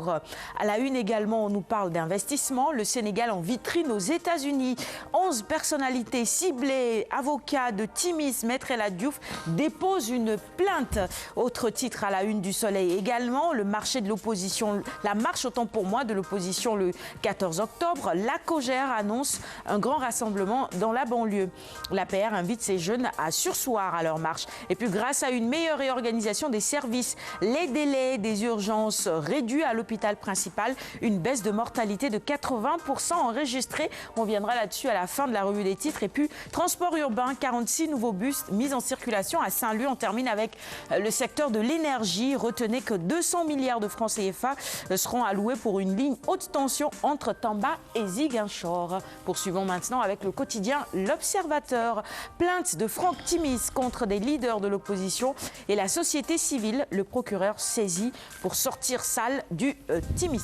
À la une également, on nous parle d'investissement. Le Sénégal en vitrine aux États-Unis. 11 personnalités ciblées, avocats de Timis, Maître El Hadji Diouf, déposent une plainte. Autre titre à la une du Soleil également, le marché de l'opposition, la marche autant pour moi de l'opposition le 14 octobre. La Cogère annonce un grand rassemblement dans la banlieue. L'APR invite ces jeunes à surseoir à leur marche. Et puis grâce à une meilleure réorganisation des services, les délais des urgences réduits à l'hôpital principal, une baisse de mortalité de 80% enregistrée. On viendra là-dessus à la fin de la revue des titres. Et puis, transport urbain, 46 nouveaux bus mis en circulation à Saint-Lô. On termine avec le secteur de l'énergie. Retenez que 200 milliards de francs CFA seront alloués pour une ligne haute tension entre Tamba et Ziguinchor. Poursuivons maintenant avec le quotidien L'Observateur. Plainte de Franck Timis contre des leaders de l'opposition et la société civile. Le procureur saisi pour sortir sale du Timis.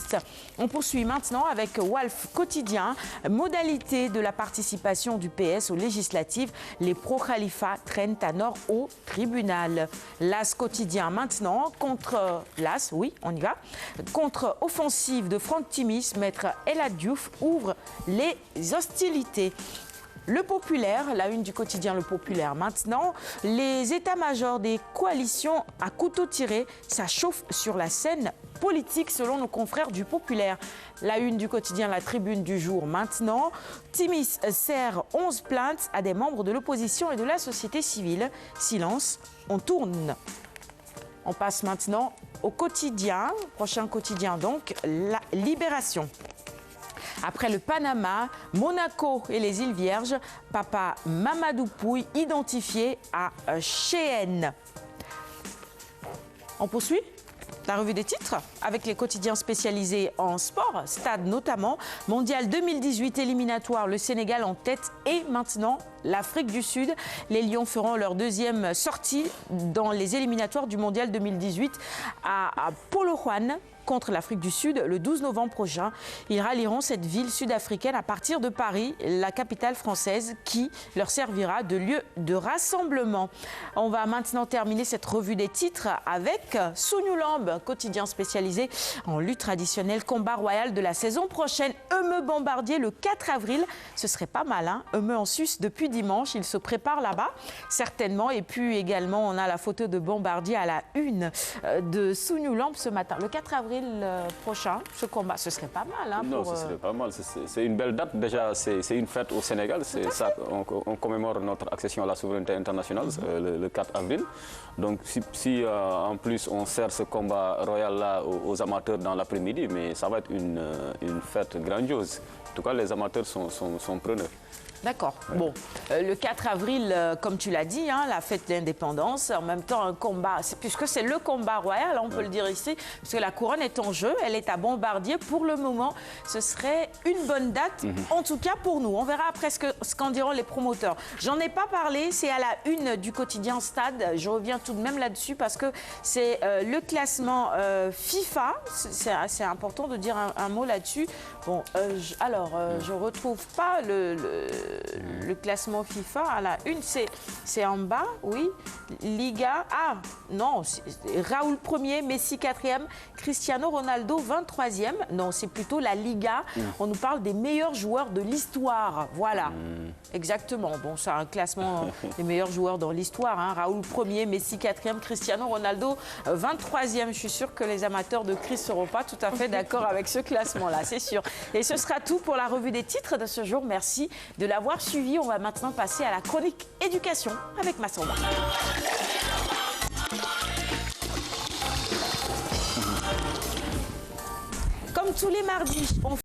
On poursuit maintenant avec Walf Quotidien. Modalité de la participation du PS aux législatives. Les pro-Khalifa traînent à Nord au tribunal. L'As Quotidien maintenant contre l'As, oui, on y va. Contre offensive de Franck Timis, Maître El Hadji Diouf ouvre les hostilités. Le Populaire, la une du quotidien Le Populaire maintenant, les états-majors des coalitions à couteau tiré, ça chauffe sur la scène politique selon nos confrères du Populaire. La une du quotidien La Tribune du jour maintenant, Timis sert 11 plaintes à des membres de l'opposition et de la société civile. Silence, on tourne. On passe maintenant au quotidien, prochain quotidien donc, La Libération. Après le Panama, Monaco et les îles Vierges, papa Mamadou Pouye identifié à Cheyenne. On poursuit la revue des titres avec les quotidiens spécialisés en sport, stade notamment. Mondial 2018 éliminatoire, le Sénégal en tête et maintenant l'Afrique du Sud. Les Lions feront leur deuxième sortie dans les éliminatoires du Mondial 2018 à Polokwane contre l'Afrique du Sud le 12 novembre prochain. Ils rallieront cette ville sud-africaine à partir de Paris, la capitale française, qui leur servira de lieu de rassemblement. On va maintenant terminer cette revue des titres avec Sougnoulamba, quotidien spécialisé en lutte traditionnelle, combat royal de la saison prochaine. Eumeu Bombardier le 4 avril, ce serait pas mal, hein? Eumeu en Suisse depuis dimanche, il se prépare là-bas, certainement. Et puis également, on a la photo de Bombardier à la une de Sougnoulamba ce matin. Le 4 avril prochain, ce combat, ce serait pas mal. Hein, non, ce serait pas mal. C'est une belle date. Déjà, c'est une fête au Sénégal. Ça, on commémore notre accession à la souveraineté internationale le 4 avril. Donc, si en plus on sert ce combat royal-là aux amateurs dans l'après-midi, mais ça va être une fête grandiose. En tout cas, les amateurs sont preneurs. D'accord. Ouais. Bon, le 4 avril, comme tu l'as dit, hein, la fête de l'indépendance, en même temps un combat, puisque c'est le combat royal, on peut le dire ici, parce que la couronne est en jeu, elle est à Bombardier. Pour le moment, ce serait une bonne date, en tout cas pour nous. On verra après ce qu'en diront les promoteurs. J'en ai pas parlé, c'est à la une du quotidien Stade. Je reviens tout de même là-dessus parce que c'est le classement FIFA. C'est assez important de dire un mot là-dessus. Bon, je retrouve pas le classement FIFA à la une, c'est en bas, oui. Liga, non, Raoul 1er, Messi 4e, Cristiano Ronaldo 23e. Non, c'est plutôt la Liga. On nous parle des meilleurs joueurs de l'histoire. Voilà, exactement. Bon, c'est un classement des meilleurs joueurs dans l'histoire. Hein. Raoul 1er, Messi 4e, Cristiano Ronaldo 23e. Je suis sûre que les amateurs de Chris ne seront pas tout à fait d'accord avec ce classement-là, c'est sûr. Et ce sera tout pour la revue des titres de ce jour. Merci de l'avoir suivi. On va maintenant passer à la chronique éducation avec Massamba. Comme tous les mardis, on